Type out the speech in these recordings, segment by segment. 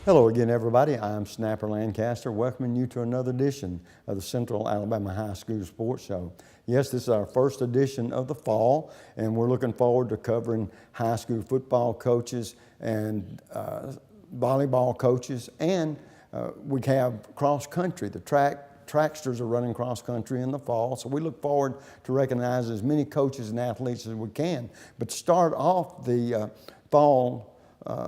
Hello again, everybody. I'm Snapper Lancaster, welcoming you to another edition of the Central Alabama High School Sports Show. Yes, this is our first edition of the fall, and we're looking forward to covering high school football coaches and volleyball coaches, and we have cross country. The tracksters are running cross country in the fall, so we look forward to recognizing as many coaches and athletes as we can. But to start off the fall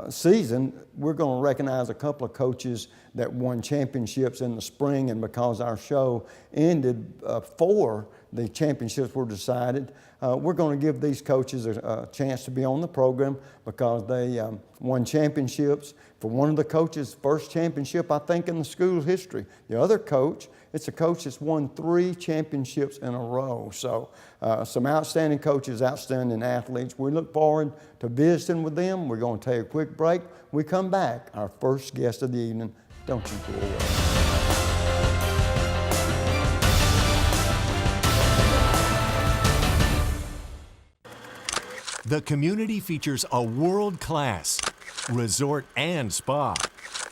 season, we're going to recognize a couple of coaches that won championships in the spring, and because our show ended before the championships were decided, we're going to give these coaches a chance to be on the program because they won championships. For one of the coaches, first championship, I think, in the school's history. The other coach, it's a coach that's won 3 championships in a row. So some outstanding coaches, outstanding athletes. We look forward to visiting with them. We're going to take a quick break. We come back, our first guest of the evening. Don't you go away. The community features a world-class resort and spa,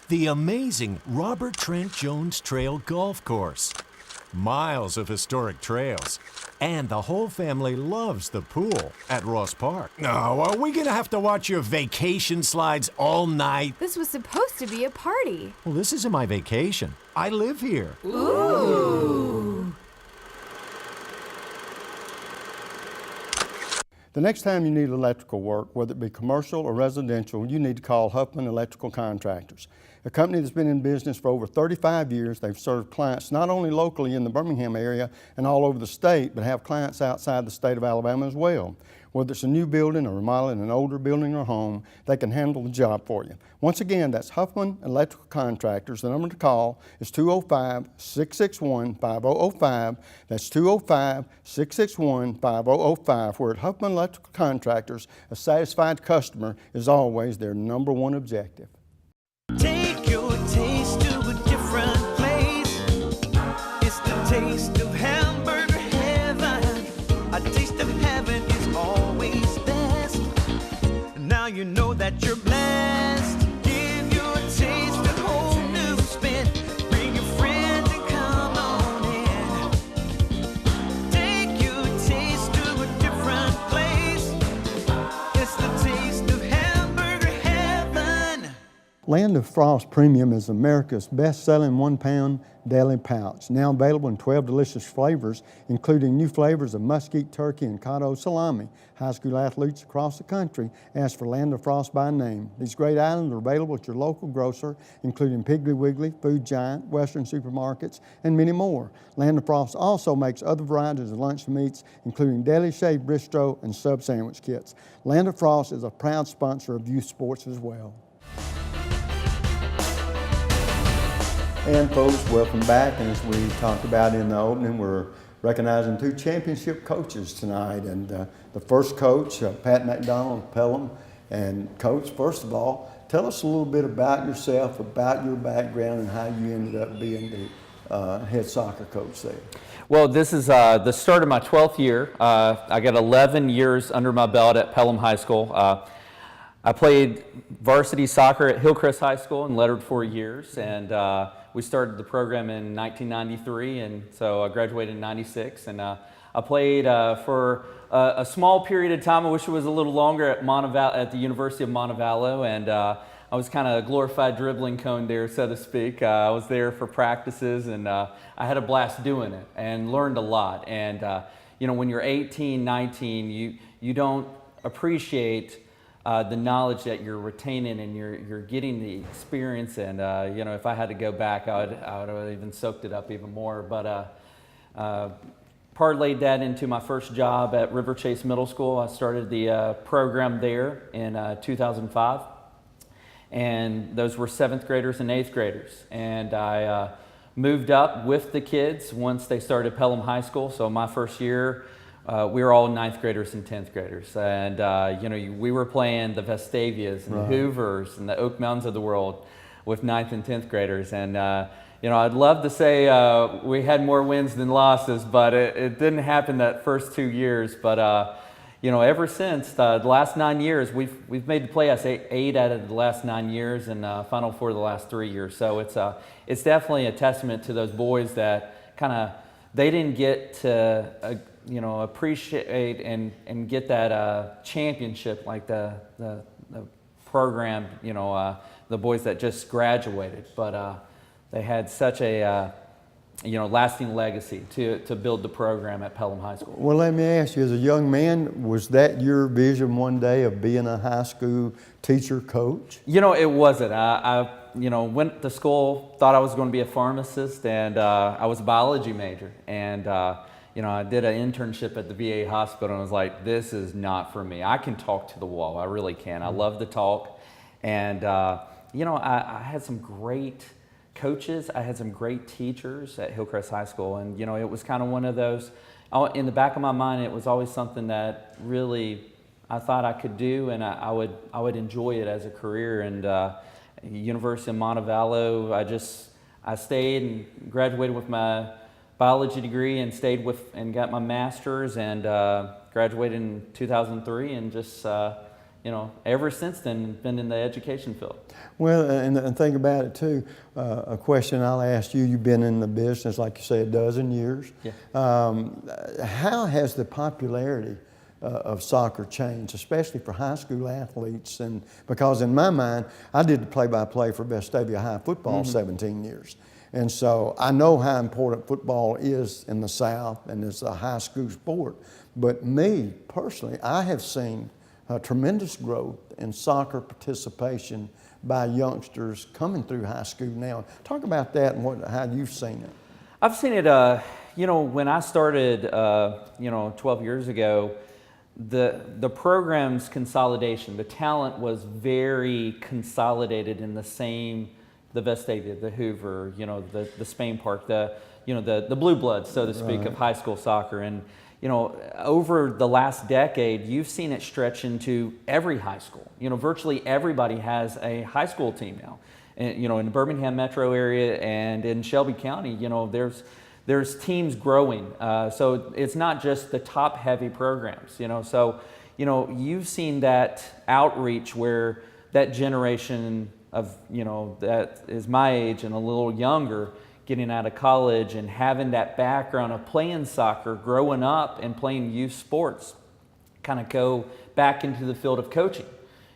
the amazing Robert Trent Jones Trail Golf Course, miles of historic trails, and the whole family loves the pool at Ross Park. No, are we gonna have to watch your vacation slides all night? This was supposed to be a party. Well, this isn't my vacation. I live here. Ooh. The next time you need electrical work, whether it be commercial or residential, you need to call Huffman Electrical Contractors. A company that's been in business for over 35 years. They've served clients not only locally in the Birmingham area and all over the state, but have clients outside the state of Alabama as well. Whether it's a new building or remodeling an older building or home, they can handle the job for you. Once again, that's Huffman Electrical Contractors. The number to call is 205-661-5005. That's 205-661-5005. Where at Huffman Electrical Contractors, a satisfied customer is always their #1 objective. Take your taste to a different place. It's the taste of hamburger heaven. A taste of heaven is always best. Now you know that you're blessed. Give your taste a whole new spin. Bring your friends and come on in. Take your taste to a different place. It's the taste of hamburger heaven. Land of Frost Premium is America's best-selling 1-pound deli pouch, now available in 12 delicious flavors, including new flavors of mesquite turkey and cotto salami. High school athletes across the country ask for Land of Frost by name. These great items are available at your local grocer, including Piggly Wiggly, Food Giant, Western supermarkets, and many more. Land of Frost also makes other varieties of lunch meats, including deli shaved bistro and sub sandwich kits. Land of Frost is a proud sponsor of youth sports as well. And folks, welcome back. And as we talked about in the opening, we're recognizing 2 championship coaches tonight. And the first coach, Pat McDonald of Pelham. And Coach, first of all, tell us a little bit about yourself, about your background, and how you ended up being the head soccer coach there. Well, this is the start of my 12th year. I got 11 years under my belt at Pelham High School. I played varsity soccer at Hillcrest High School and lettered 4 years, and we started the program in 1993, and so I graduated in 96, and I played for a small period of time. I wish it was a little longer at the University of Montevallo, and I was kind of a glorified dribbling cone there, so to speak. I was there for practices, and I had a blast doing it and learned a lot. And you know, when you're 18, 19, you don't appreciate the knowledge that you're retaining, and you're getting the experience. And you know, if I had to go back, I would have even soaked it up even more. But parlayed that into my first job at River Chase Middle School. I started the program there in 2005, and those were 7th graders and 8th graders. And I moved up with the kids once they started Pelham High School. So my first year, we were all 9th graders and 10th graders, and you know, we were playing the Vestavias and the Hoovers and the Oak Mountains of the world with 9th and 10th graders. And you know, I'd love to say we had more wins than losses, but it didn't happen that first 2 years. But ever since the last 9 years, we've made the playoffs eight out of the last 9 years, and Final Four the last 3 years. So it's definitely a testament to those boys that kind of they didn't get to appreciate and get that championship like the program, the boys that just graduated, but they had such a lasting legacy to build the program at Pelham High School. Well, let me ask you, as a young man, was that your vision one day of being a high school teacher coach? It wasn't. I went to school, thought I was going to be a pharmacist, and I was a biology major. And, I did an internship at the VA hospital and was like, this is not for me. I can talk to the wall. I really can. I love to talk. And, I had some great coaches. I had some great teachers at Hillcrest High School. And, it was kind of one of those, in the back of my mind, it was always something that really I thought I could do, and I would enjoy it as a career. And University of Montevallo, I stayed and graduated with my biology degree and stayed with and got my master's and graduated in 2003 and just ever since then been in the education field. Well, and think about it too. A question I'll ask you: you've been in the business, like you say, a dozen years. Yeah. How has the popularity of soccer changed, especially for high school athletes? And because in my mind, I did the play-by-play for Vestavia High football 17 years. And so I know how important football is in the South, and it's a high school sport. But me, personally, I have seen tremendous growth in soccer participation by youngsters coming through high school now. Talk about that and how you've seen it. I've seen it, when I started, 12 years ago, the program's consolidation, the talent was very consolidated in the Vestavia, the Hoover, the Spain Park, the blue bloods, so to speak, of high school soccer. And, over the last decade, you've seen it stretch into every high school. Virtually everybody has a high school team now. And, in the Birmingham metro area and in Shelby County, there's teams growing. So it's not just the top heavy programs, So, you've seen that outreach where that generation of, that is my age and a little younger, getting out of college and having that background of playing soccer, growing up and playing youth sports, kind of go back into the field of coaching.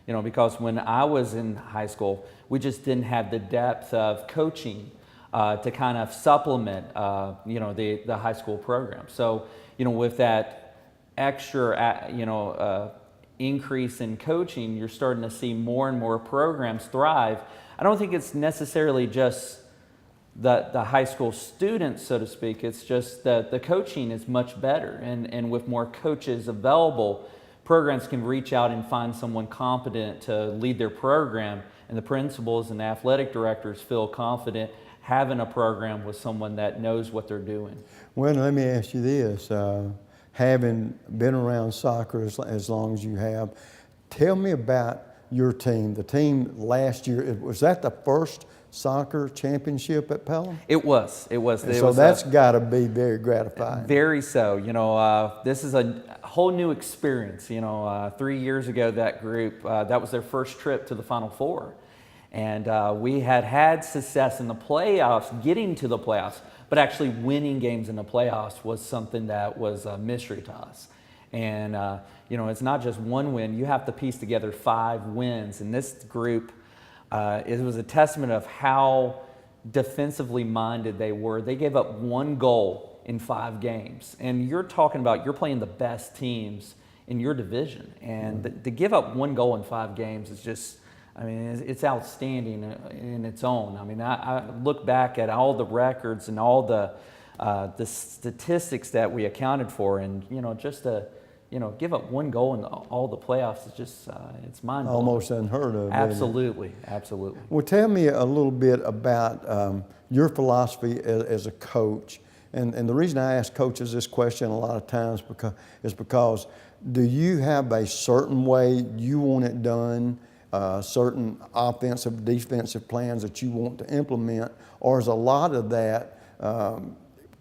Because when I was in high school, we just didn't have the depth of coaching to kind of supplement, the high school program. So, with that extra, increase in coaching, you're starting to see more and more programs thrive. I don't think it's necessarily just the high school students, so to speak. It's just that the coaching is much better, and with more coaches available, programs can reach out and find someone competent to lead their program, and the principals and the athletic directors feel confident having a program with someone that knows what they're doing. Well, let me ask you this. Having been around soccer as long as you have, tell me about your team. The team last year, was that the first soccer championship at Pelham? It was. So that's got to be very gratifying. Very so. This is a whole new experience. 3 years ago, that group, that was their first trip to the Final Four. And we had success in the playoffs, getting to the playoffs, but actually winning games in the playoffs was something that was a mystery to us. And, it's not just one win. You have to piece together 5 wins. And this group, it was a testament of how defensively minded they were. They gave up 1 goal in 5 games. And you're talking about you're playing the best teams in your division. And to give up 1 goal in 5 games is just, it's outstanding in its own. I look back at all the records and all the statistics that we accounted for, and just to give up 1 goal in all the playoffs is just it's mind-blowing. Almost unheard of. Absolutely. Well, tell me a little bit about your philosophy as a coach. And the reason I ask coaches this question a lot of times is because do you have a certain way you want it done? Certain offensive, defensive plans that you want to implement, or is a lot of that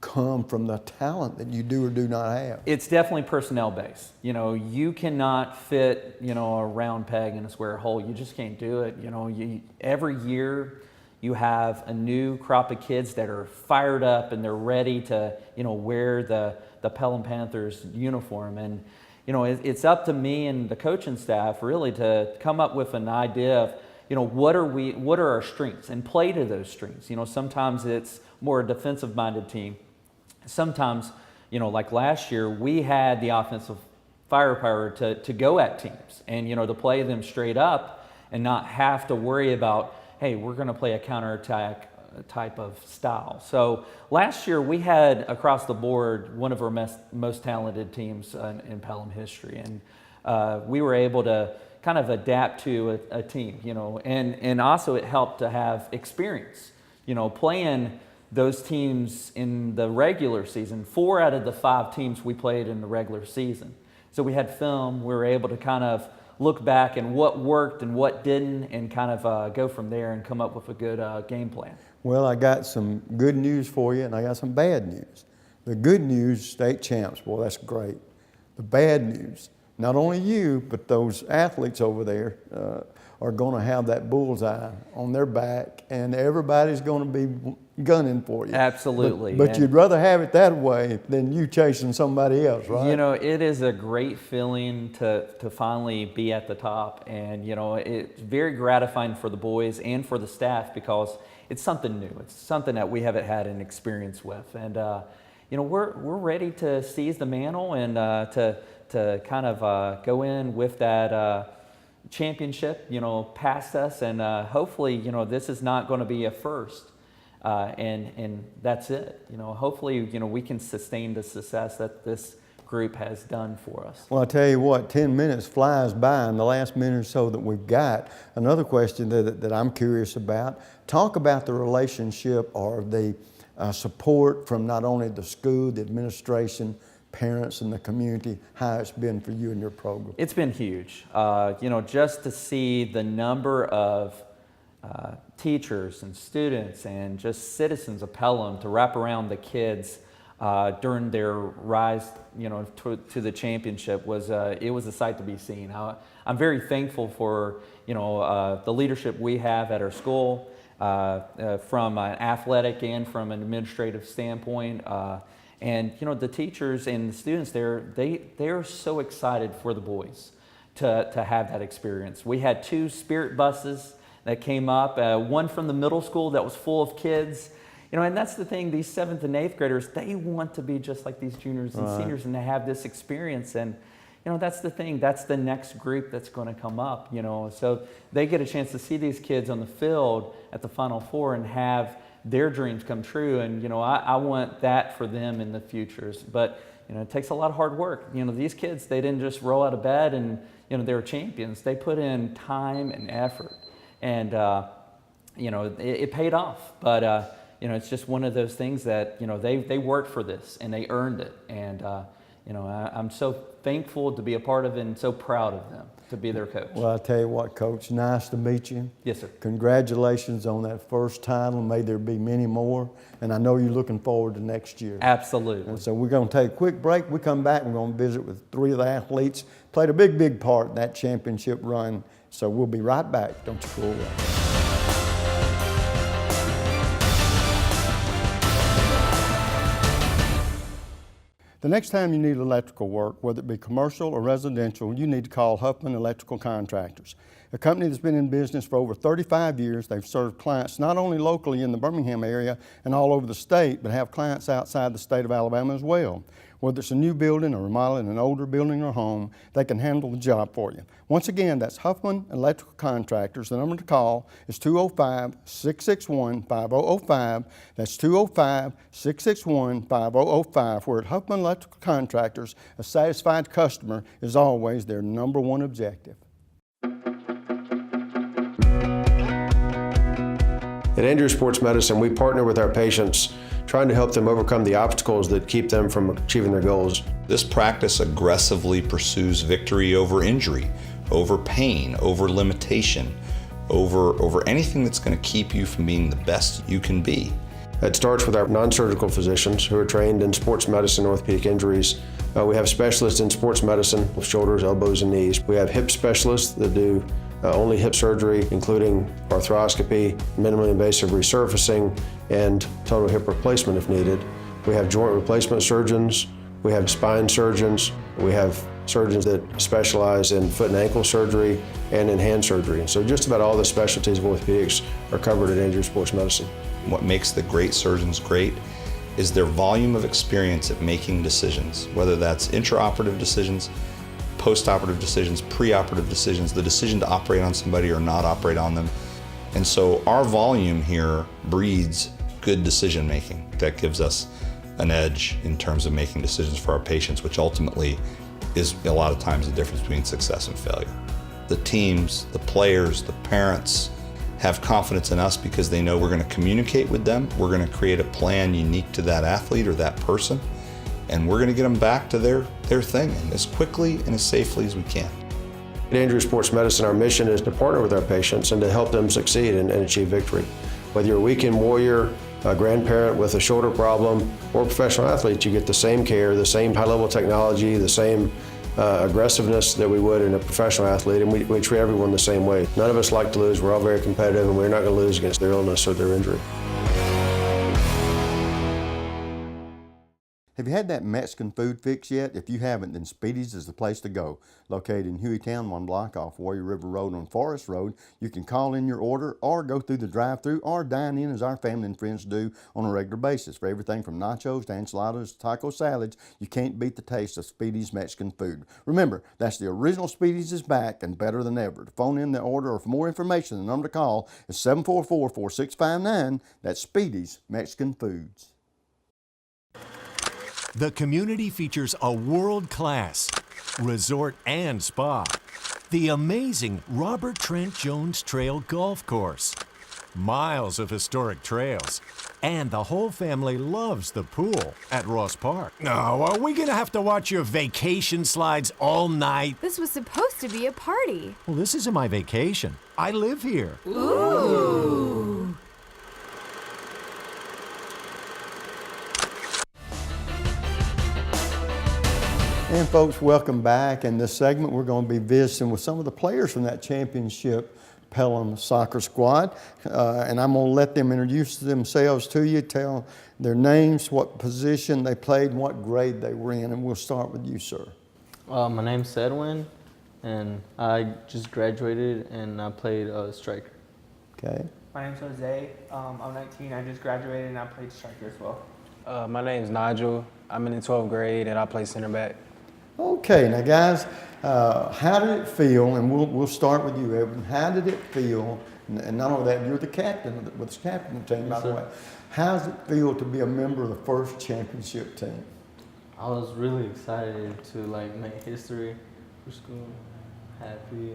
come from the talent that you do or do not have? It's definitely personnel based. You know, you cannot fit, you know, a round peg in a square hole. You just can't do it. You know, every year you have a new crop of kids that are fired up and they're ready to, you know, wear the Pelham Panthers uniform. And, you know, it's up to me and the coaching staff really to come up with an idea of, you know, what are our strengths and play to those strengths. You know, sometimes it's more a defensive minded team. Sometimes, you know, like last year, we had the offensive firepower to go at teams and, you know, to play them straight up and not have to worry about, hey, we're going to play a counterattack type of style. So last year we had across the board one of our most talented teams in Pelham history, and we were able to kind of adapt to a team, you know, and also it helped to have experience, you know, playing those teams in the regular season. 4 out of the 5 teams we played in the regular season. So we had film, we were able to kind of look back and what worked and what didn't and kind of go from there and come up with a good game plan. Well, I got some good news for you and I got some bad news. The good news, state champs, boy, that's great. The bad news, not only you, but those athletes over there are going to have that bullseye on their back and everybody's going to be gunning for you. Absolutely. But you'd rather have it that way than you chasing somebody else, right? You know, it is a great feeling to finally be at the top, and you know, it's very gratifying for the boys and for the staff because it's something new. It's something that we haven't had an experience with, and you know, we're ready to seize the mantle and to kind of go in with that championship, you know, past us, and hopefully, you know, this is not going to be a first. And that's it. You know, hopefully, you know, we can sustain the success that this group has done for us. Well, I tell you what, 10 minutes flies by in the last minute or so that we've got. Another question that I'm curious about, talk about the relationship or the support from not only the school, the administration, parents, and the community, how it's been for you and your program. It's been huge. You know, just to see the number of teachers and students and just citizens of Pelham to wrap around the kids during their rise, you know, to the championship was it was a sight to be seen. I'm very thankful for, you know, the leadership we have at our school from an athletic and from an administrative standpoint, and you know, the teachers and the students there, they are so excited for the boys to have that experience. We had 2 spirit buses that came up, one from the middle school that was full of kids. You know, and that's the thing, these 7th and 8th graders, they want to be just like these juniors and seniors and to have this experience. And, you know, that's the thing, that's the next group that's going to come up, you know. So they get a chance to see these kids on the field at the Final Four and have their dreams come true. And, you know, I want that for them in the futures. But, you know, it takes a lot of hard work. You know, these kids, they didn't just roll out of bed and, you know, they were champions. They put in time and effort. And, you know, it paid off. But, you know, it's just one of those things that, you know, they worked for this and they earned it. And, you know, I'm so thankful to be a part of it and so proud of them to be their coach. Well, I tell you what, Coach, nice to meet you. Yes, sir. Congratulations on that first title. May there be many more. And I know you're looking forward to next year. Absolutely. And so we're going to take a quick break. We come back and we're going to visit with 3 of the athletes. Played a big part in that championship run. So we'll be right back. Don't you go away. The next time you need electrical work, whether it be commercial or residential, you need to call Huffman Electrical Contractors, a company that's been in business for over 35 years. They've served clients not only locally in the Birmingham area and all over the state, but have clients outside the state of Alabama as well. Whether it's a new building or remodeling an older building or home, they can handle the job for you. Once again, that's Huffman Electrical Contractors. The number to call is 205-661-5005. That's 205-661-5005. Where at Huffman Electrical Contractors, a satisfied customer is always their #1 objective. At Andrews Sports Medicine, we partner with our patients, trying to help them overcome the obstacles that keep them from achieving their goals. This practice aggressively pursues victory over injury, over pain, over limitation, over anything that's going to keep you from being the best you can be. It starts with our non-surgical physicians who are trained in sports medicine and orthopedic injuries. We have specialists in sports medicine with shoulders, elbows, and knees. We have hip specialists that do only hip surgery, including arthroscopy, minimally invasive resurfacing, and total hip replacement if needed. We have joint replacement surgeons. We have spine surgeons. We have surgeons that specialize in foot and ankle surgery and in hand surgery. So just about all the specialties of orthopedics are covered at Injury Sports Medicine. What makes the great surgeons great is their volume of experience at making decisions, whether that's intraoperative decisions, postoperative decisions, preoperative decisions, the decision to operate on somebody or not operate on them. And so our volume here breeds good decision making that gives us an edge in terms of making decisions for our patients, which ultimately is a lot of times the difference between success and failure. The teams, the players, the parents have confidence in us because they know we're going to communicate with them, we're going to create a plan unique to that athlete or that person, and we're going to get them back to their thing and as quickly and as safely as we can. At Injury Sports Medicine, our mission is to partner with our patients and to help them succeed and achieve victory. Whether you're a weekend warrior, a grandparent with a shoulder problem, or a professional athlete, you get the same care, the same high-level technology, the same aggressiveness that we would in a professional athlete, and we treat everyone the same way. None of us like to lose. We're all very competitive, and we're not going to lose against their illness or their injury. Have you had that Mexican food fix yet? If you haven't, then Speedy's is the place to go. Located in Hueytown, 1 block off Warrior River Road on Forest Road, you can call in your order or go through the drive-thru or dine in as our family and friends do on a regular basis. For everything from nachos to enchiladas to taco salads, you can't beat the taste of Speedy's Mexican food. Remember, that's the original Speedy's is back and better than ever. To phone in the order or for more information, the number to call is 744-4659. That's Speedy's Mexican Foods. The community features a world-class resort and spa, the amazing Robert Trent Jones Trail Golf Course, miles of historic trails, and the whole family loves the pool at Ross Park. Now, are we gonna have to watch your vacation slides all night? This was supposed to be a party. Well, this isn't my vacation. I live here. Ooh. And folks, welcome back. In this segment, we're going to be visiting with some of the players from that championship Pelham soccer squad. And I'm going to let them introduce themselves to you, tell their names, what position they played, and what grade they were in. And we'll start with you, sir. My name's Edwin, and I just graduated and I played striker. Okay. My name's Jose. I'm 19. I just graduated and I played striker as well. My name's Nigel. I'm in the 12th grade and I play center back. Okay, now guys, how did it feel, and we'll start with you, Evan. How did it feel, and not only that, you're the captain of the captain of the team, by the way. How does it feel to be a member of the first championship team? I was really excited to make history for school, happy.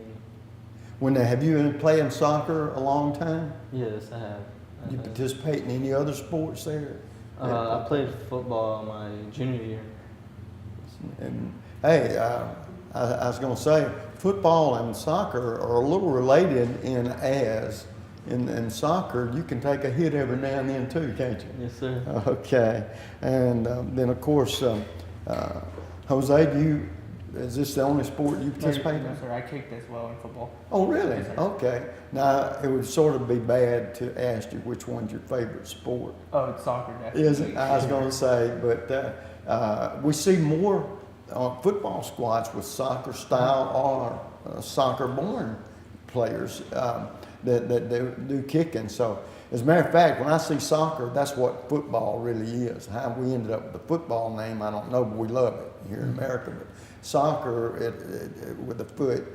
Have you been playing soccer a long time? Yes, I have. Did you participate in any other sports there? I played football my junior year. And hey, I was going to say, football and soccer are a little related in soccer, you can take a hit every now and then too, can't you? Yes, sir. Okay. And then, of course, Jose, is this the only sport you participate in? No, sir. I kicked as well in football. Oh, really? Yes, sir. Okay. Now, it would sort of be bad to ask you which one's your favorite sport. Oh, it's soccer, definitely. Is it? I was going to say, but we see more football squads with soccer style or soccer-born players that do kicking. So, as a matter of fact, when I see soccer, that's what football really is. How we ended up with the football name, I don't know, but we love it here in America. But soccer with the foot.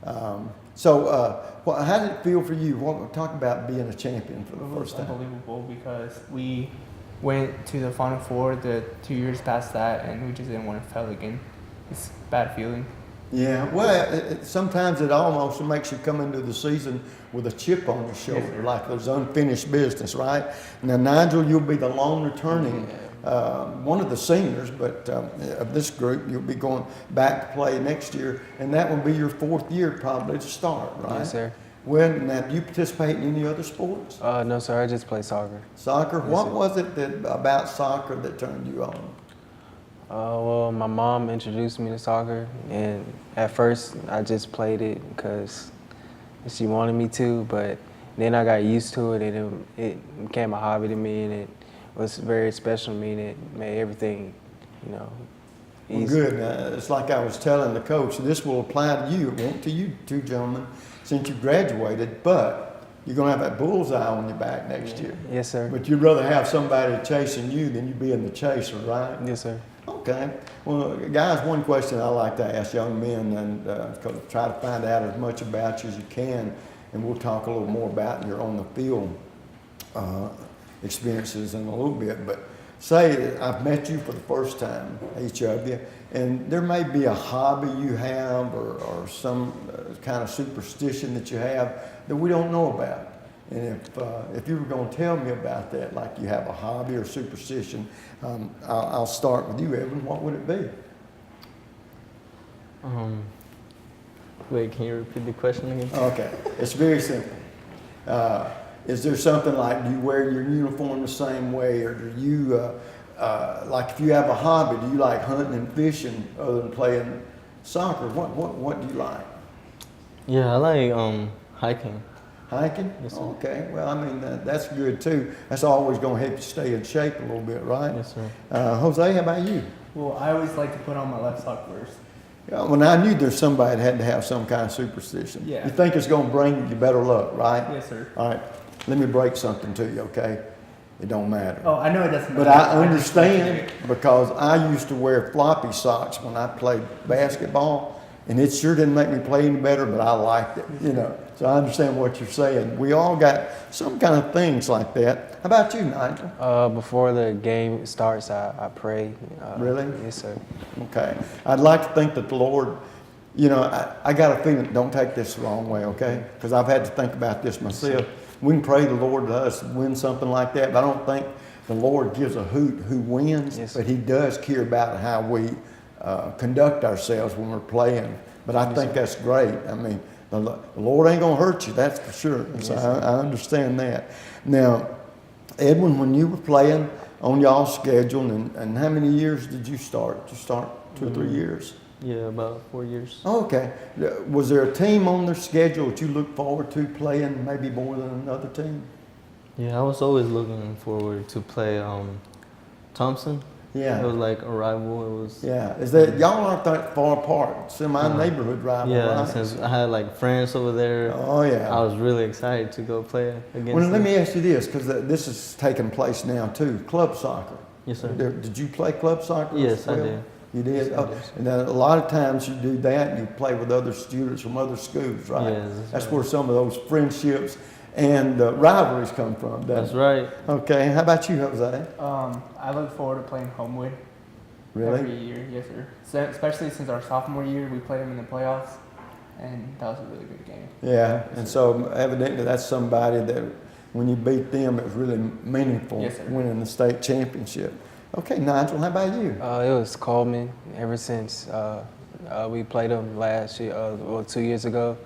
How did it feel for you? Talk about being a champion for the first time. It was unbelievable because we went to the Final Four the 2 years past that, and we just didn't want to fail again. It's a bad feeling. Yeah, well, sometimes it almost makes you come into the season with a chip on your shoulder, yes, like there's unfinished business, right? Now, Nigel, you'll be the lone returning one of the seniors, but of this group, you'll be going back to play next year, and that will be your fourth year probably to start, right? Yes, sir. Well, now, do you participate in any other sports? No, sir. I just play soccer. Soccer? Yes, What sir. was it about soccer that turned you on? Well, my mom introduced me to soccer, and at first I just played it because she wanted me to, but then I got used to it, and it became a hobby to me, and it was very special to me, and it made everything, Well, easy. good. It's like I was telling the coach, this will apply to you. It won't to you two gentlemen since you graduated, but you're going to have that bullseye on your back next year. Yes, sir. But you'd rather have somebody chasing you than you being the chaser, right? Yes, sir. Okay. Well, guys, one question I like to ask young men, and try to find out as much about you as you can, and we'll talk a little more about your on the field experiences in a little bit. But say I've met you for the first time, each of you, and there may be a hobby you have or some kind of superstition that you have that we don't know about. And if you were going to tell me about that, like you have a hobby or superstition, I'll start with you, Edwin. What would it be? Wait, can you repeat the question again? Okay, it's very simple. Is there something like, do you wear your uniform the same way, or do you, like if you have a hobby, do you like hunting and fishing other than playing soccer? What do you like? Yeah, I like hiking. Hiking? Yes, sir. Okay, well, I mean, that's good too. That's always going to help you stay in shape a little bit, right? Yes, sir. Jose, how about you? Well, I always like to put on my left sock first. Yeah, well, I knew there's somebody that had to have some kind of superstition. Yeah. You think it's going to bring you better luck, right? Yes, sir. All right, let me break something to you, okay? It don't matter. Oh, I know it doesn't But matter. I just like to do understand it. because I used to wear floppy socks when I played basketball, and it sure didn't make me play any better, but I liked it, you know. So I understand what you're saying. We all got some kind of things like that. How about you, Nigel? Before the game starts, I pray. Really? Yes, sir. Okay. I'd like to think that the Lord, you know, I got a feeling, don't take this the wrong way, okay? Because I've had to think about this myself. We can pray the Lord to us win something like that, but I don't think the Lord gives a hoot who wins, Yes, but He does care about how we conduct ourselves when we're playing. But I think that's great. I mean, the Lord ain't going to hurt you, that's for sure. And so I understand that. Now, Edwin, when you were playing on y'all's schedule, and how many years did you start? Did you start 2 or 3 years? Yeah, about 4 years. Oh, okay. Was there a team on their schedule that you look forward to playing maybe more than another team? Yeah, I was always looking forward to play Thompson. Yeah. It was like a rival. It was. Yeah. Is that y'all aren't that far apart? Semi-neighborhood rival, Yeah, right? since I had like friends over there, Oh, yeah. I was really excited to go play against Well, let them. me ask you this, because this is taking place now too. Club soccer. Yes, sir. Did you play club soccer? Yes, as I well? did. You did? Yes, I Oh, did. and then a lot of times you do that, you play with other students from other schools, right? Yes, that's right. where some of those friendships and rivalries come from, doesn't That's it? right. Okay, how about you, Jose? I look forward to playing Homewood Really? every year. Yes, sir. So, especially since our sophomore year, we played them in the playoffs, and that was a really good game. Yeah, and so evidently that's somebody that when you beat them, it was really meaningful, Yes, sir. winning the state championship. Okay, Nigel, how about you? It was Coleman ever since we played them last year, 2 years ago,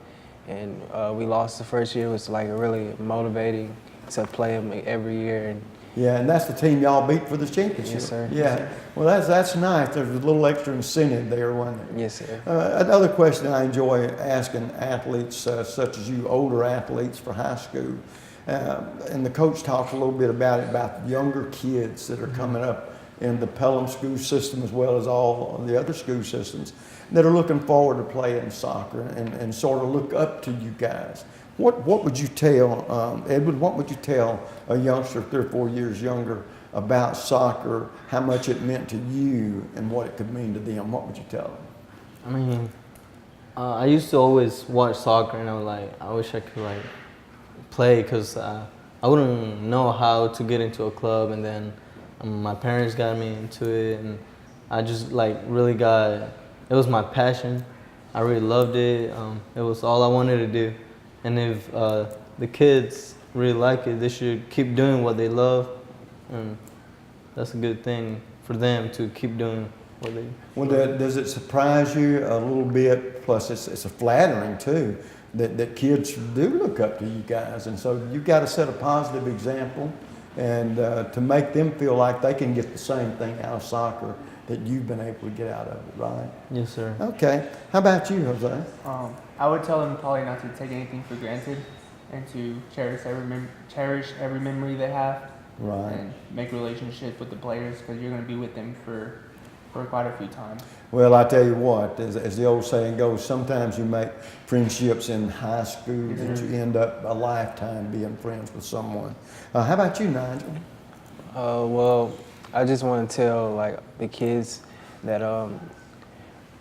and we lost the first year. It was like really motivating to play them every year. And Yeah, and that's the team y'all beat for the championship. Yes, sir. Yeah, Yes, sir. well, that's nice. There's a little extra incentive there, wasn't there? yes, sir. Another question I enjoy asking athletes, such as you, older athletes for high school, and the coach talks a little bit about younger kids that are coming up in the Pelham school system as well as all the other school systems that are looking forward to playing soccer and sort of look up to you guys. What would you tell, Edward, what would you tell a youngster 3 or 4 years younger about soccer, how much it meant to you and what it could mean to them? What would you tell them? I mean, I used to always watch soccer, and I was like, I wish I could like play, because I wouldn't know how to get into a club, and then my parents got me into it, and I just like really got, it was my passion. I really loved it. It was all I wanted to do. And if the kids really like it, they should keep doing what they love, and that's a good thing for them to keep doing what they. Well, does it surprise you a little bit? Plus, it's flattering too that kids do look up to you guys. And so you've got to set a positive example and to make them feel like they can get the same thing out of soccer that you've been able to get out of it, right? Yes, sir. Okay. How about you, Jose? I would tell them probably not to take anything for granted and to cherish every memory they have. Right. And make relationships with the players because you're going to be with them for quite a few times. Well, I tell you what, as the old saying goes, sometimes you make friendships in high school that you end up a lifetime being friends with someone. How about you, Nigel? Well, I just want to tell like the kids that all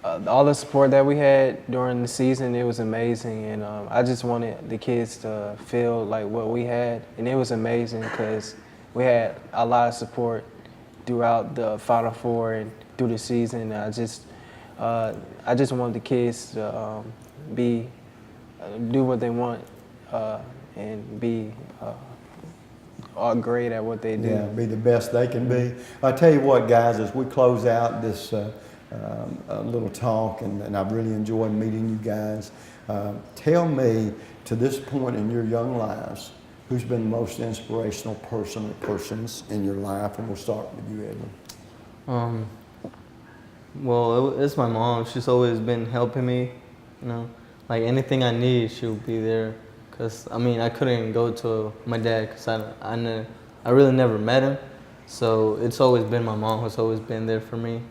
the support that we had during the season, it was amazing, and I just wanted the kids to feel like what we had, and it was amazing because we had a lot of support throughout the Final Four and through the season. I just want the kids to do what they want and be all great at what they do. Yeah, be the best they can be. I tell you what, guys, as we close out this little talk, and I've really enjoyed meeting you guys, tell me, to this point in your young lives, who's been the most inspirational person or persons in your life? And we'll start with you, Edwin. Well, it's my mom. She's always been helping me, you know. Like anything I need, she'll be there. Cause I mean, I couldn't go to my dad because I really never met him. So it's always been my mom who's always been there for me.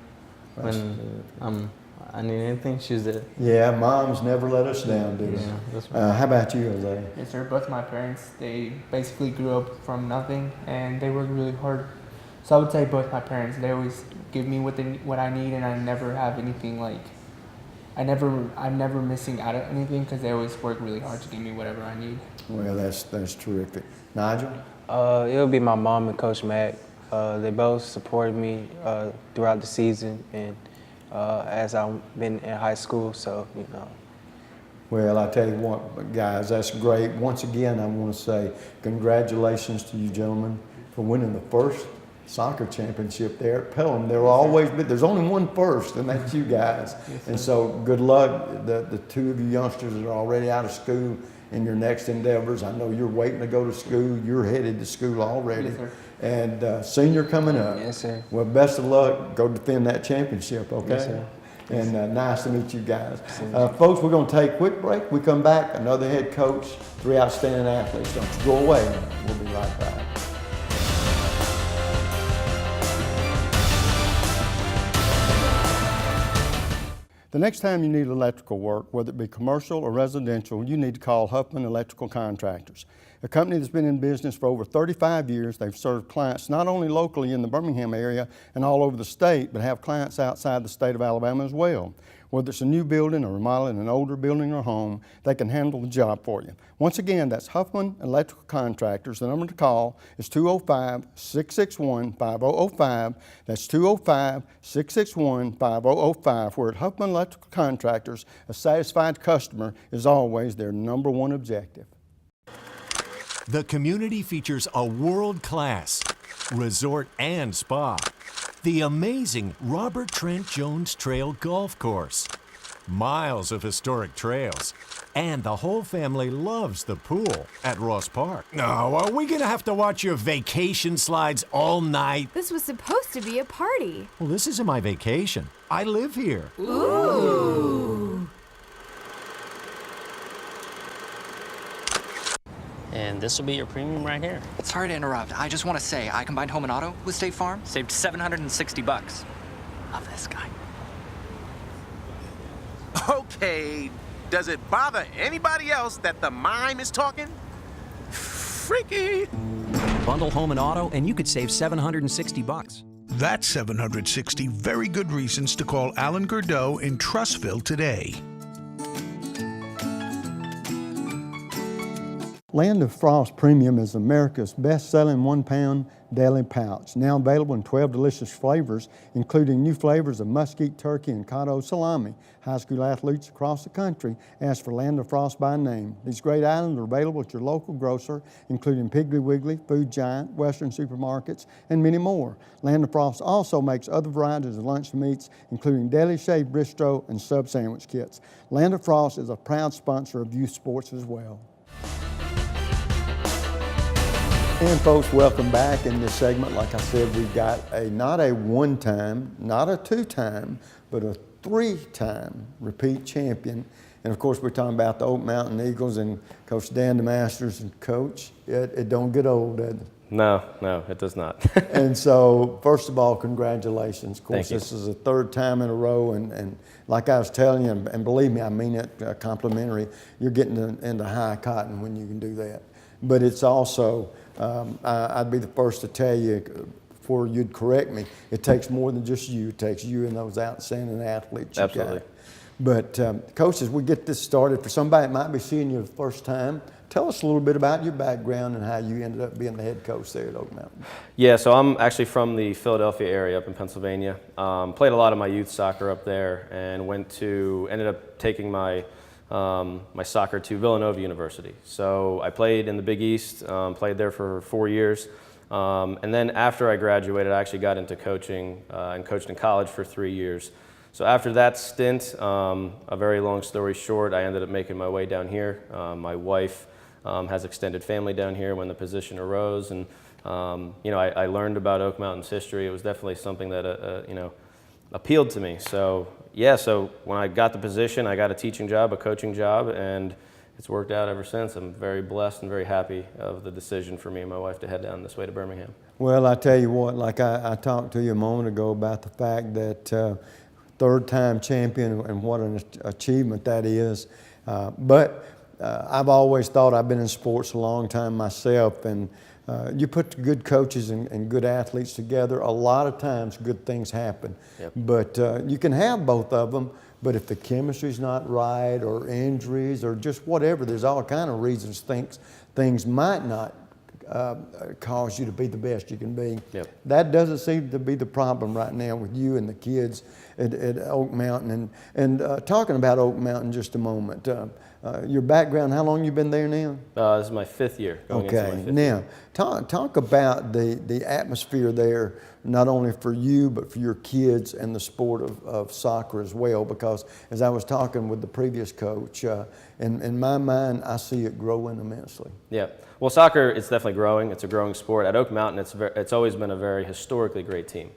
When I need anything, she's there. Yeah, moms never let us down, do they? Yeah, that's right. How about you, Jose? Yes, sir. Both my parents, they basically grew up from nothing and they worked really hard. So I would say both my parents, they always give me what I need, and I never have anything like, I'm never missing out on anything because they always work really hard to give me whatever I need. Well, that's terrific. Nigel? It'll be my mom and Coach Mac. They both supported me throughout the season and as I've been in high school, so, you know. Well, I tell you what, guys, that's great. Once again, I want to say congratulations to you gentlemen for winning the first soccer championship there at Pelham. There will always be, there's only one first, and that's you guys. Yes, and so good luck. The two of you youngsters that are already out of school in your next endeavors. I know you're waiting to go to school. You're headed to school already. Yes, sir. And senior coming up. Yes, sir. Well, best of luck. Go defend that championship, okay? Yes, sir. And nice to meet you guys. Folks, we're going to take a quick break. We come back, another head coach, 3 outstanding athletes. Don't you go away. We'll be right back. The next time you need electrical work, whether it be commercial or residential, you need to call Huffman Electrical Contractors. A company that's been in business for over 35 years. They've served clients not only locally in the Birmingham area and all over the state, but have clients outside the state of Alabama as well. Whether it's a new building or remodeling an older building or home, they can handle the job for you. Once again, that's Huffman Electrical Contractors. The number to call is 205-661-5005. That's 205-661-5005. We're at Huffman Electrical Contractors. A satisfied customer is always their #1 objective. The community features a world-class resort and spa, the amazing Robert Trent Jones Trail Golf Course, miles of historic trails, and the whole family loves the pool at Ross Park. No, are we gonna have to watch your vacation slides all night? This was supposed to be a party. Well, this isn't my vacation. I live here. Ooh. And this will be your premium right here. Sorry to interrupt. I just want to say I combined home and auto with State Farm. Saved $760. Love this guy. Okay, does it bother anybody else that the mime is talking? Freaky. Bundle home and auto, and you could save $760. That's 760 very good reasons to call Alan Gurdeau in Trussville today. Land of Frost Premium is America's best-selling 1-pound Deli Pouch, now available in 12 delicious flavors, including new flavors of mesquite turkey and cotto salami. High school athletes across the country ask for Land of Frost by name. These great items are available at your local grocer, including Piggly Wiggly, Food Giant, Western supermarkets, and many more. Land of Frost also makes other varieties of lunch meats, including deli shaved bistro and sub sandwich kits. Land of Frost is a proud sponsor of youth sports as well. And folks, welcome back. In this segment, like I said, we've got not a one-time, not a two-time, but a three-time repeat champion. And of course, we're talking about the Oak Mountain Eagles and Coach Dan DeMasters. And Coach, it don't get old, does it? No, it does not. And so, first of all, congratulations. Of course, Thank you. This is the third time in a row, and like I was telling you, and believe me, I mean it complimentary, you're getting into high cotton when you can do that. But it's also, I'd be the first to tell you, before you'd correct me, it takes more than just you. It takes you and those outstanding athletes you Absolutely. got. But Coach, as we get this started, for somebody that might be seeing you the first time, tell us a little bit about your background and how you ended up being the head coach there at Oak Mountain. Yeah, so I'm actually from the Philadelphia area up in Pennsylvania. Played a lot of my youth soccer up there and ended up taking my soccer to Villanova University. So I played in the Big East, played there for 4 years. And then after I graduated, I actually got into coaching and coached in college for 3 years. So after that stint, a very long story short, I ended up making my way down here. My wife has extended family down here when the position arose, and I learned about Oak Mountain's history. It was definitely something that appealed to me. So so when I got the position, I got a teaching job, a coaching job, and it's worked out ever since. I'm very blessed and very happy of the decision for me and my wife to head down this way to Birmingham. Well, I tell you what, like I talked to you a moment ago about the fact that third-time champion and what an achievement that is. But I've always thought, I've been in sports a long time myself, and you put good coaches and good athletes together, a lot of times good things happen. Yep. But you can have both of them, but if the chemistry's not right, or injuries, or just whatever, there's all kind of reasons things might not cause you to be the best you can be. Yep. That doesn't seem to be the problem right now with you and the kids at Oak Mountain. And talking about Oak Mountain just a moment, your background, how long you been there now? This is my 5th year. Going into my Okay, 5th now year. talk about the atmosphere there, not only for you, but for your kids and the sport of soccer as well, because as I was talking with the previous coach, in my mind, I see it growing immensely. Yeah, well, soccer, it's definitely growing. It's a growing sport. At Oak Mountain, it's always been a very historically great team.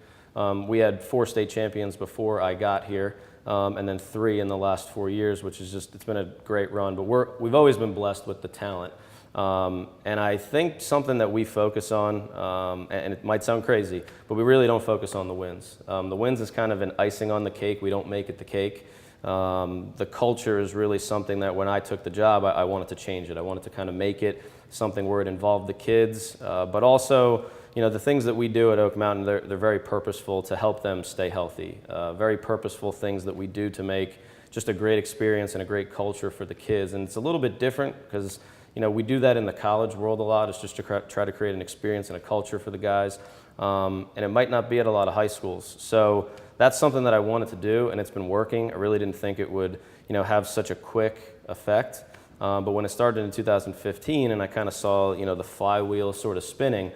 We had 4 state champions before I got here, and then 3 in the last 4 years, which is it's been a great run. But we've always been blessed with the talent. And I think something that we focus on, and it might sound crazy, but we really don't focus on the wins. The wins is kind of an icing on the cake. We don't make it the cake. The culture is really something that when I took the job, I wanted to change it. I wanted to kind of make it something where it involved the kids, but also, the things that we do at Oak Mountain, they're very purposeful to help them stay healthy. Very purposeful things that we do to make just a great experience and a great culture for the kids. And it's a little bit different because, we do that in the college world a lot. It's just to try to create an experience and a culture for the guys. And it might not be at a lot of high schools. So that's something that I wanted to do, and it's been working. I really didn't think it would, have such a quick effect. But when it started in 2015 and I kind of saw, the flywheel sort of spinning,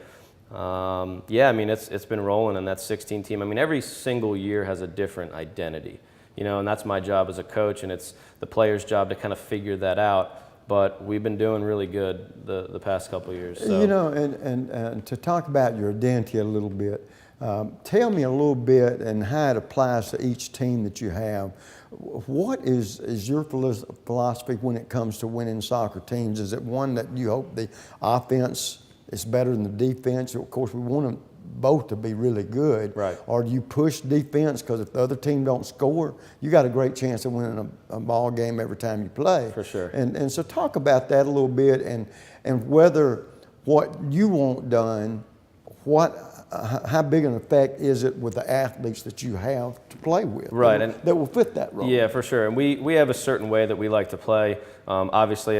it's been rolling, and that 16 team. Every single year has a different identity, and that's my job as a coach, and it's the players' job to kind of figure that out. But we've been doing really good the past couple of years. So. And to talk about your identity a little bit, tell me a little bit and how it applies to each team that you have. What is your philosophy when it comes to winning soccer teams? Is it one that you hope the offense is better than the defense? Of course, we want them both to be really good. Right. Or do you push defense because if the other team don't score, you got a great chance of winning a ball game every time you play. For sure. And so talk about that a little bit and whether what you want done, how big an effect is it with the athletes that you have to play with? Right. That will fit that role. Yeah, for sure. And we have a certain way that we like to play. Obviously,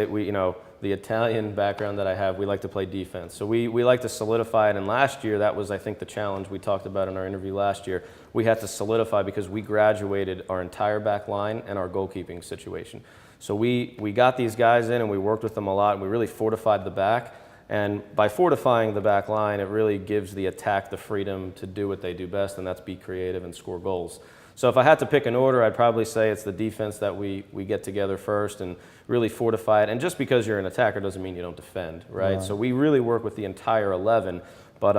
the Italian background that I have, we like to play defense. So we like to solidify it, and last year, that was, I think, the challenge we talked about in our interview last year. We had to solidify because we graduated our entire back line and our goalkeeping situation. So we got these guys in and we worked with them a lot, and we really fortified the back. And by fortifying the back line, it really gives the attack the freedom to do what they do best, and that's be creative and score goals. So if I had to pick an order, I'd probably say it's the defense that we get together first and really fortify it. And just because you're an attacker doesn't mean you don't defend, right? So we really work with the entire 11. But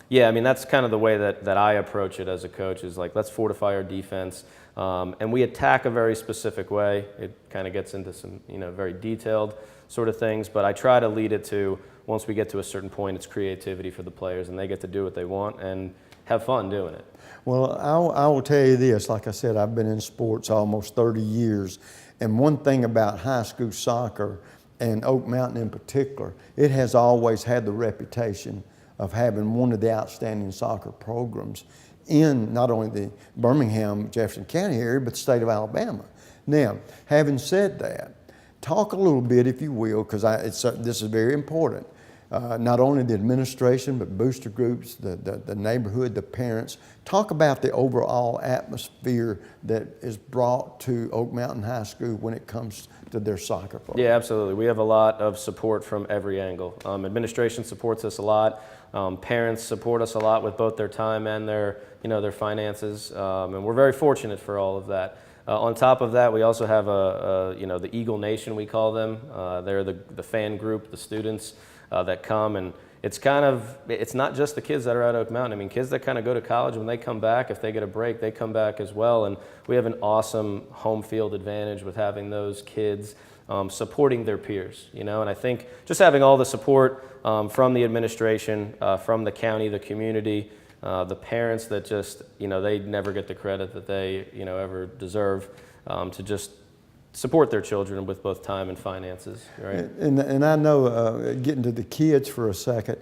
yeah, I mean, that's kind of the way that I approach it as a coach, is like, let's fortify our defense. And we attack a very specific way. It kind of gets into some, very detailed sort of things. But I try to lead it to, once we get to a certain point, it's creativity for the players, and they get to do what they want and have fun doing it. Well, I will tell you this. Like I said, I've been in sports almost 30 years. And one thing about high school soccer, and Oak Mountain in particular, it has always had the reputation of having one of the outstanding soccer programs in not only the Birmingham, Jefferson County area, but the state of Alabama. Now, having said that, talk a little bit, if you will, because this is very important. Not only the administration, but booster groups, the neighborhood, the parents. Talk about the overall atmosphere that is brought to Oak Mountain High School when it comes to their soccer program. Yeah, absolutely. We have a lot of support from every angle. Administration supports us a lot. Parents support us a lot with both their time and their finances, and we're very fortunate for all of that. On top of that, we also have the Eagle Nation, we call them. They're the fan group, the students that come, and it's not just the kids that are at Oak Mountain. I mean, kids that kind of go to college, when they come back, if they get a break, they come back as well, and we have an awesome home field advantage with having those kids supporting their peers, and I think just having all the support from the administration, from the county, the community, the parents that just, they never get the credit that they, ever deserve, to just support their children with both time and finances, right? And I know, getting to the kids for a second,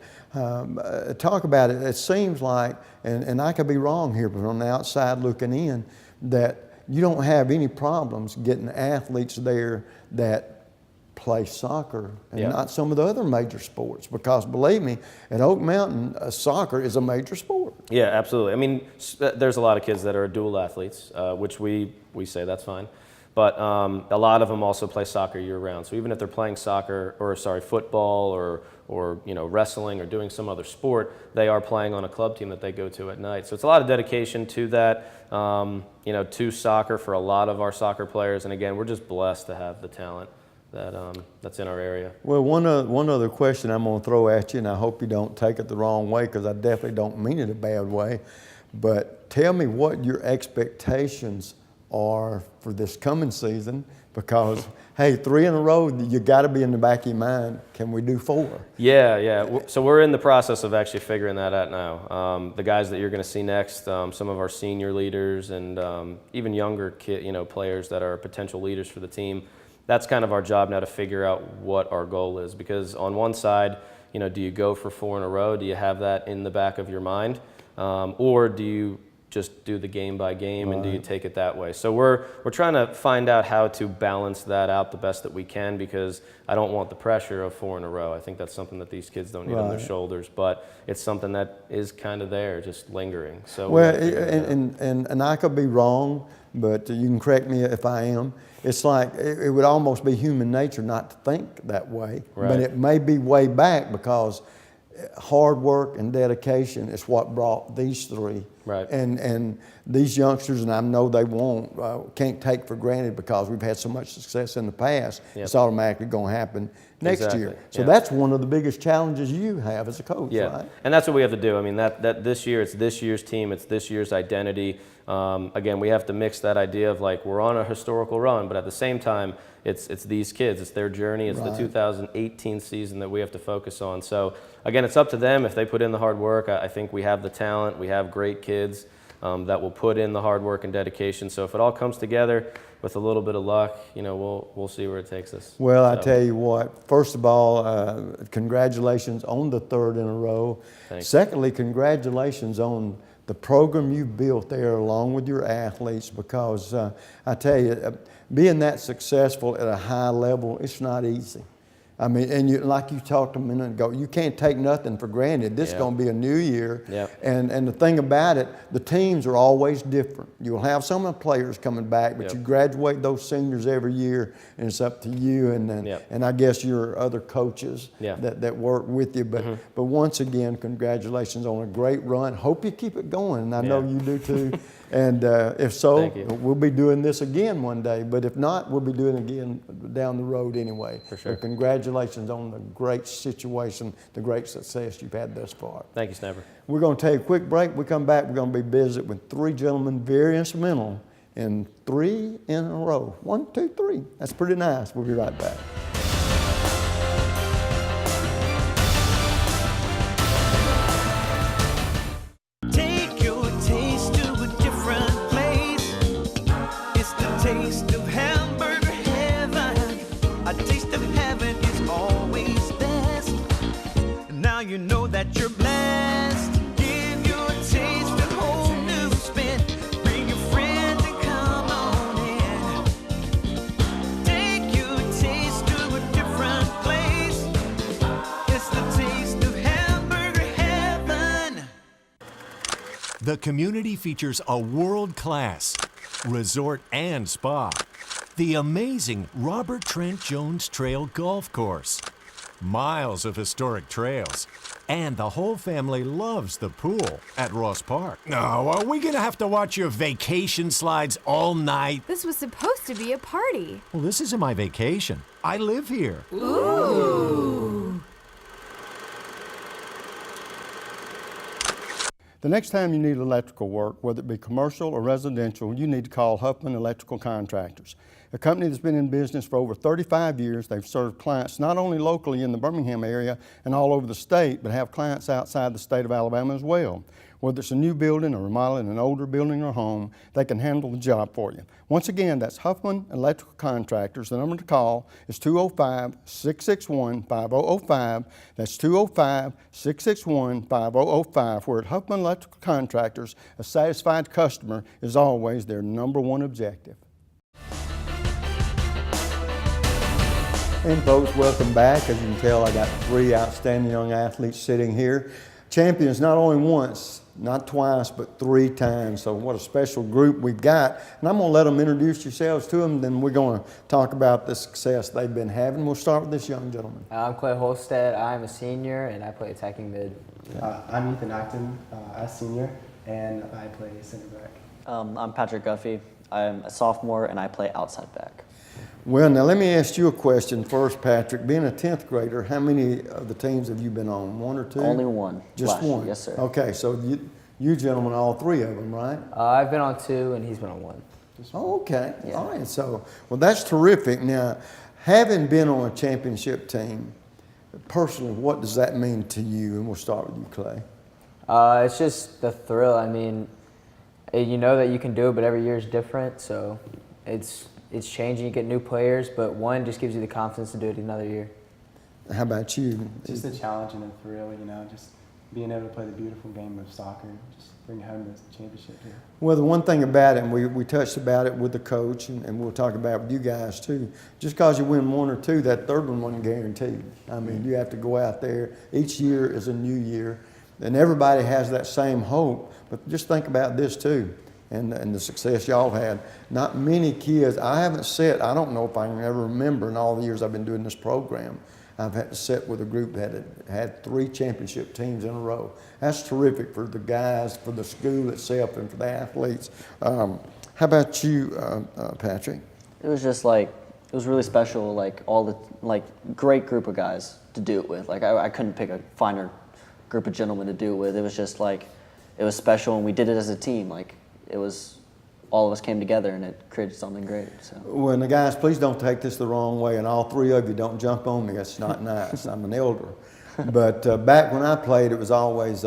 talk about it. It seems like, and I could be wrong here, but from the outside looking in, that you don't have any problems getting athletes there that play soccer and not some of the other major sports, because believe me, at Oak Mountain, soccer is a major sport. Yeah, absolutely. I mean, there's a lot of kids that are dual athletes, which we say that's fine. But a lot of them also play soccer year-round. So even if they're playing football or wrestling or doing some other sport, they are playing on a club team that they go to at night. So it's a lot of dedication to that, to soccer for a lot of our soccer players. And again, we're just blessed to have the talent that's in our area. Well, one other question I'm going to throw at you, and I hope you don't take it the wrong way, because I definitely don't mean it a bad way. But tell me what your expectations are for this coming season, because hey, 3 in a row, you got to be in the back of your mind. Can we do 4? Yeah. So we're in the process of actually figuring that out now. The guys that you're going to see next, some of our senior leaders and even younger players that are potential leaders for the team. That's kind of our job now, to figure out what our goal is. Because on one side, do you go for 4 in a row? Do you have that in the back of your mind, or do you just do the game by game, and do you take it that way? So we're trying to find out how to balance that out the best that we can, because I don't want the pressure of 4 in a row. I think that's something that these kids don't need on their shoulders, but it's something that is kind of there, just lingering. So well, and I could be wrong, but you can correct me if I am. It's like it would almost be human nature not to think that way, but it may be way back, because hard work and dedication is what brought these 3. Right. And these youngsters, and I know they can't take for granted, because we've had so much success in the past, it's automatically going to happen next year. So that's one of the biggest challenges you have as a coach, right? And that's what we have to do. I mean, that this year, it's this year's team, it's this year's identity. Again, we have to mix that idea of like, we're on a historical run, but at the same time, it's these kids, it's their journey, it's the 2018 season that we have to focus on. So again, it's up to them. If they put in the hard work, I think we have the talent, we have great kids that will put in the hard work and dedication. So if it all comes together with a little bit of luck, we'll see where it takes us. Well, I tell you what, first of all, congratulations on the 3rd in a row. Thanks. Secondly, congratulations on the program you've built there along with your athletes, because I tell you, being that successful at a high level, it's not easy. I mean, and like you talked a minute ago, you can't take nothing for granted. This is going to be a new year. Yep. And the thing about it, the teams are always different. You'll have some of the players coming back, but you graduate those seniors every year, and it's up to you and I guess your other coaches that work with you. But once again, congratulations on a great run. Hope you keep it going, and I know you do too. And if so, we'll be doing this again one day. But if not, we'll be doing it again down the road anyway. For sure. So congratulations on the great situation, the great success you've had thus far. Thank you, Snapper. We're going to take a quick break. We come back, we're going to be busy with 3 gentlemen very instrumental in 3 in a row. 1, 2, 3. That's pretty nice. We'll be right back. Take your taste to a different place. It's the taste of hamburger heaven. A taste of heaven is always best. Now you know that you're blessed. Give your taste a whole new spin. Bring your friends and come on in. Take your taste to a different place. It's the taste of hamburger heaven. The community features a world-class resort and spa, the amazing Robert Trent Jones Trail Golf Course, miles of historic trails, and the whole family loves the pool at Ross Park. No, are we gonna have to watch your vacation slides all night? This was supposed to be a party. Well, this isn't my vacation. I live here. Ooh. The next time you need electrical work, whether it be commercial or residential, you need to call Huffman Electrical Contractors, a company that's been in business for over 35 years. They've served clients not only locally in the Birmingham area and all over the state, but have clients outside the state of Alabama as well. Whether it's a new building or remodeling an older building or home, they can handle the job for you. Once again, that's Huffman Electrical Contractors. The number to call is 205-661-5005. That's 205-661-5005. Where at Huffman Electrical Contractors, a satisfied customer is always their #1 objective. And folks, welcome back. As you can tell, I got 3 outstanding young athletes sitting here. Champions not only once, not twice, but 3 times. So what a special group we've got. And I'm going to let them introduce yourselves to them, then we're going to talk about the success they've been having. We'll start with this young gentleman. I'm Clay Holstead. I'm a senior, and I play attacking mid. I'm Ethan Acton, a senior, and I play center back. I'm Patrick Guffey. I'm a sophomore, and I play outside back. Well, now let me ask you a question first, Patrick. Being a 10th grader, how many of the teams have you been on? 1 or 2? Only 1. Just 1? Yes, sir. Okay, so you gentlemen, all 3 of them, right? I've been on 2, and he's been on 1. Oh, okay. Yeah. All right. So, well, that's terrific. Now, having been on a championship team, personally, what does that mean to you? And we'll start with you, Clay. It's just the thrill. I mean, you know that you can do it, but every year is different. So it's changing. You get new players, but one just gives you the confidence to do it another year. How about you? Just the challenge and the thrill, you know, just being able to play the beautiful game of soccer, just bring home the championship here. Well, the one thing about it, and we touched about it with the coach, and we'll talk about it with you guys too, just because you win 1 or 2, that third one wasn't guaranteed. I mean, you have to go out there. Each year is a new year, and everybody has that same hope, but just think about this too. And the success y'all had. Not many kids, I don't know if I can ever remember in all the years I've been doing this program, I've had to sit with a group that had 3 championship teams in a row. That's terrific for the guys, for the school itself, and for the athletes. How about you, Patrick? It was just like, it was really special, like all the, great group of guys to do it with. Like I couldn't pick a finer group of gentlemen to do it with. It was just like, it was special, and we did it as a team. Like, it was, all of us came together, and it created something great. So. Well, now guys, please don't take this the wrong way, and all 3 of you don't jump on me. That's not nice. I'm an elder. But back when I played, it was always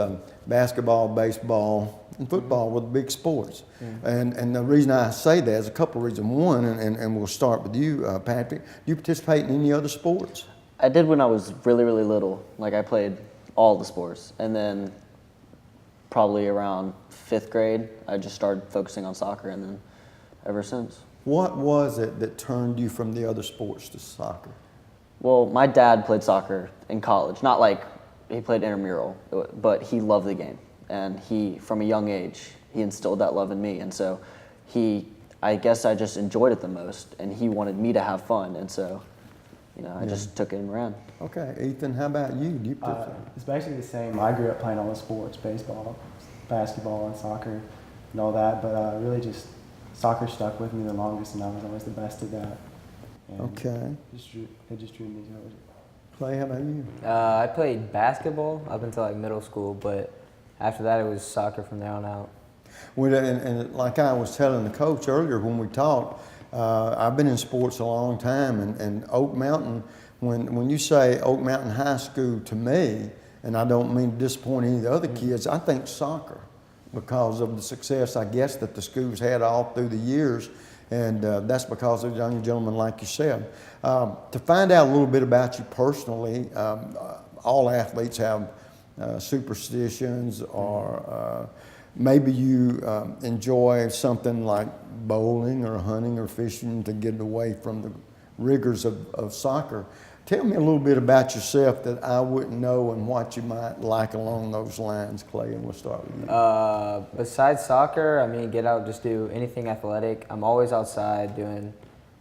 basketball, baseball, and football were the big sports. And the reason I say that is a couple of reasons. One, and we'll start with you, Patrick, do you participate in any other sports? I did when I was really, really little. Like, I played all the sports. And then probably around 5th grade, I just started focusing on soccer, and then ever since. What was it that turned you from the other sports to soccer? Well, my dad played soccer in college. Not like he played intramural, but he loved the game. And he, from a young age, he instilled that love in me. And so I guess I just enjoyed it the most. And he wanted me to have fun. And so, I just took it and ran. Okay, Ethan, how about you? Do you It's basically the same. I grew up playing all the sports, baseball, basketball, and soccer, and all that. But really just soccer stuck with me the longest, and I was always the best at that. And Okay. It just drew me to it. Clay, how about you? I played basketball up until like middle school, but after that it was soccer from there on out. Well, and like I was telling the coach earlier when we talked, I've been in sports a long time, and Oak Mountain, when you say Oak Mountain High School to me, and I don't mean to disappoint any of the other kids, I think soccer, because of the success, I guess, that the school's had all through the years, and that's because of young gentlemen like yourself. To find out a little bit about you personally, all athletes have superstitions, or maybe you enjoy something like bowling or hunting or fishing to get away from the rigors of soccer. Tell me a little bit about yourself that I wouldn't know and what you might like along those lines, Clay, and we'll start with you. Besides soccer, I mean, get out, just do anything athletic. I'm always outside doing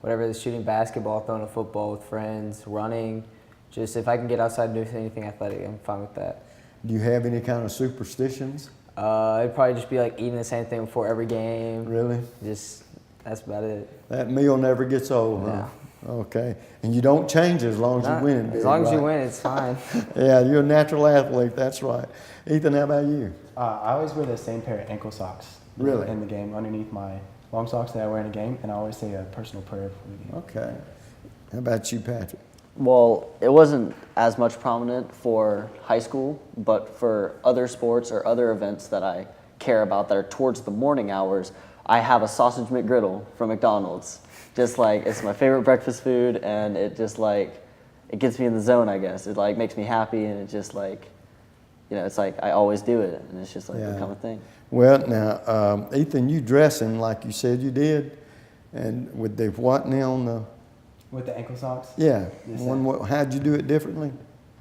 whatever, shooting basketball, throwing a football with friends, running. Just if I can get outside and do anything athletic, I'm fine with that. Do you have any kind of superstitions? It'd probably just be like eating the same thing before every game. Really? That's about it. That meal never gets old, huh? Yeah. Okay. And you don't change it as long as you win it. As long as you win, it's fine. Yeah, you're a natural athlete, that's right. Ethan, how about you? I always wear the same pair of ankle socks. Really? In the game, underneath my long socks that I wear in a game, and I always say a personal prayer before the game. Okay. How about you, Patrick? Well, it wasn't as much prominent for high school, but for other sports or other events that I care about that are towards the morning hours, I have a sausage McGriddle from McDonald's. Just like, it's my favorite breakfast food, and it just like, it gets me in the zone, I guess. It like makes me happy, and it just like, it's like I always do it, and it's just like become a thing. Well, now, Ethan, you dressing like you said you did, and with the what now on the... With the ankle socks? Yeah. Yes, How'd you do it differently?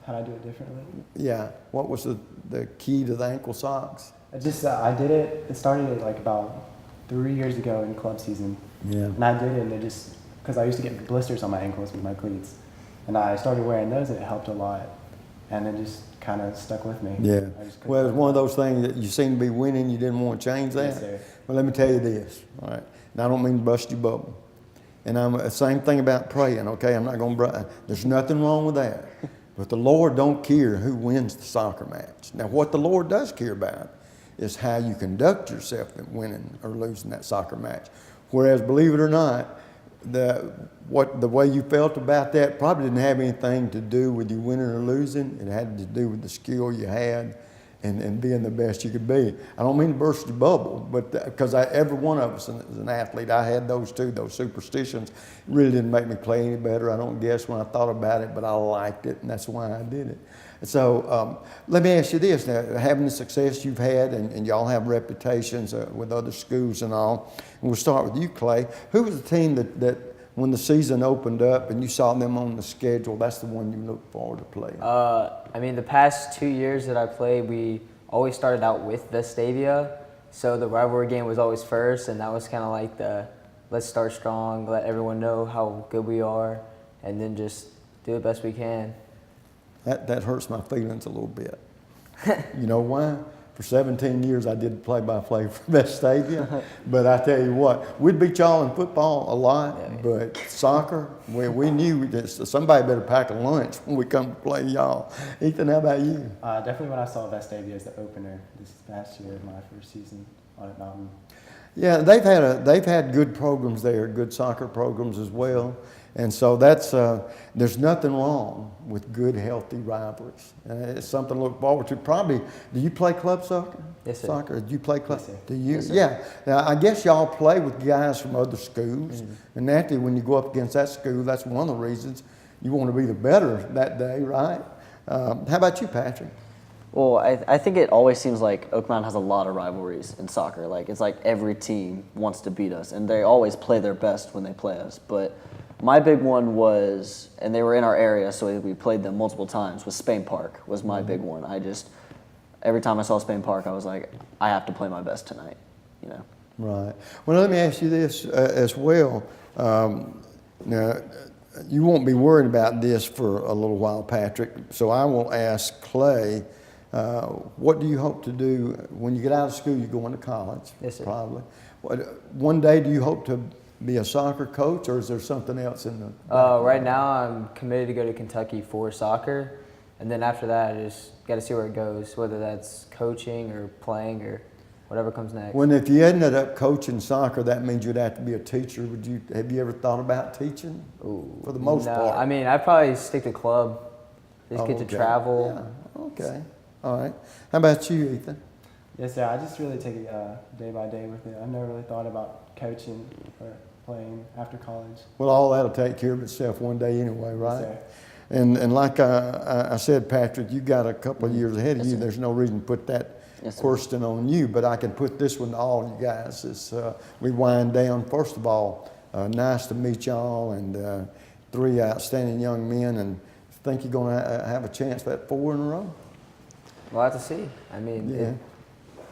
How'd I do it differently? Yeah. What was the key to the ankle socks? I did it, it started like about 3 years ago in club season. Yeah. And I did it, and it just, because I used to get blisters on my ankles with my cleats. And I started wearing those, and it helped a lot. And it just kind of stuck with me. Yeah. Well, it's one of those things that you seem to be winning, you didn't want to change that. Yes, sir. Well, let me tell you this, all right? And I don't mean to bust your bubble. And I'm the same thing about praying, okay? I'm not going to, there's nothing wrong with that. But the Lord don't care who wins the soccer match. Now, what the Lord does care about is how you conduct yourself in winning or losing that soccer match. Whereas, believe it or not, the way you felt about that probably didn't have anything to do with you winning or losing. It had to do with the skill you had and being the best you could be. I don't mean to burst your bubble, but because every one of us as an athlete, I had those too, those superstitions. It really didn't make me play any better, I don't guess, when I thought about it, but I liked it, and that's why I did it. So let me ask you this, now, having the success you've had, and y'all have reputations with other schools and all, and we'll start with you, Clay. Who was the team that when the season opened up and you saw them on the schedule, that's the one you looked forward to playing? I mean, the past 2 years that I played, we always started out with Vestavia. So the rivalry game was always first, and that was kind of like the let's start strong, let everyone know how good we are, and then just do the best we can. That hurts my feelings a little bit. You know why? For 17 years, I did play-by-play for Vestavia. But I tell you what, we'd beat y'all in football a lot, but soccer, we knew that somebody better pack a lunch when we come to play y'all. Ethan, how about you? Definitely when I saw Vestavia as the opener this past year, my first season on at Mountain. Yeah, they've had good programs there, good soccer programs as well. And so there's nothing wrong with good, healthy rivalries. It's something to look forward to. Probably, do you play club soccer? Yes, sir. Soccer? Do you play club? Yes, sir. Do you? Yes, sir. Yeah. Now, I guess y'all play with guys from other schools. And naturally, when you go up against that school, that's one of the reasons you want to be the better that day, right? How about you, Patrick? Well, I think it always seems like Oak Mountain has a lot of rivalries in soccer. Like, it's like every team wants to beat us, and they always play their best when they play us. But My big one was, and they were in our area, so we played them multiple times, was Spain Park was my big one. Every time I saw Spain Park, I was like, I have to play my best tonight, you know. Right. Well, let me ask you this as well. Now, you won't be worried about this for a little while, Patrick, so I will ask Clay, what do you hope to do when you get out of school? You're going to college, yes, sir. Probably. One day, do you hope to be a soccer coach, or is there something else in the Right now, I'm committed to go to Kentucky for soccer, and then after that, I just got to see where it goes, whether that's coaching or playing or whatever comes next. If you ended up coaching soccer, that means you'd have to be a teacher. Have you ever thought about teaching? Ooh, for the most part? I mean, I'd probably stick to club, just get to travel. Yeah. Okay, all right. How about you, Ethan? Yes, sir. I just really take it day by day with it. I've never really thought about coaching or playing after college. Well, all that'll take care of itself one day anyway, right? Yes, sir. And like I said, Patrick, you got a couple of years ahead of you. There's no reason to put that question on you, but I can put this one to all you guys. As we wind down, first of all, nice to meet y'all, and 3 outstanding young men, and think you're going to have a chance at 4 in a row? We'll have to see. I mean,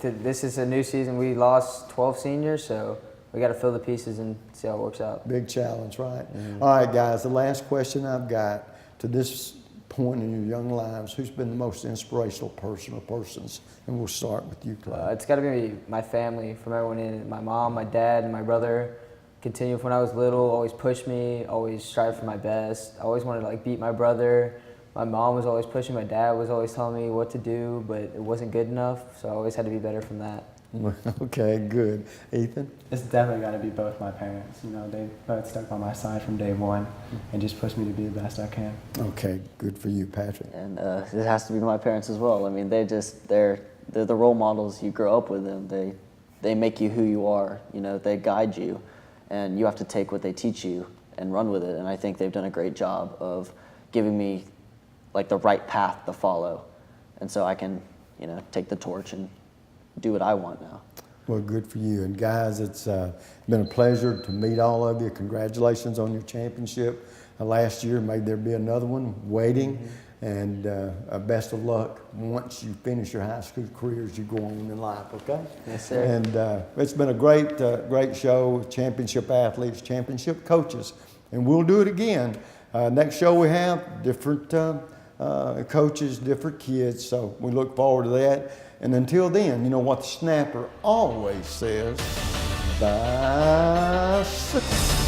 this is a new season. We lost 12 seniors, so we got to fill the pieces and see how it works out. Big challenge, right? All right, guys, the last question I've got to this point in your young lives, who's been the most inspirational person or persons? And we'll start with you, Clay. It's got to be my family, from everyone in it. My mom, my dad, and my brother. Continue from when I was little, always pushed me, always strive for my best. I always wanted to beat my brother. My mom was always pushing, my dad was always telling me what to do, but it wasn't good enough, so I always had to be better from that. Okay, good. Ethan? It's definitely got to be both my parents. You know, they both stuck by my side from day one and just pushed me to be the best I can. Okay, good for you, Patrick. And it has to be my parents as well. I mean, they're the role models. You grow up with them. They make you who you are. You know, they guide you, and you have to take what they teach you and run with it. And I think they've done a great job of giving me the right path to follow, and so I can, take the torch and do what I want now. Well, good for you. And guys, it's been a pleasure to meet all of you. Congratulations on your championship last year. May there be another one waiting. And best of luck once you finish your high school career as you go on in life, okay? Yes, sir. And it's been a great show, championship athletes, championship coaches. And we'll do it again. Next show we have different coaches, different kids. So we look forward to that. And until then, you know what the snapper always says, bicycle.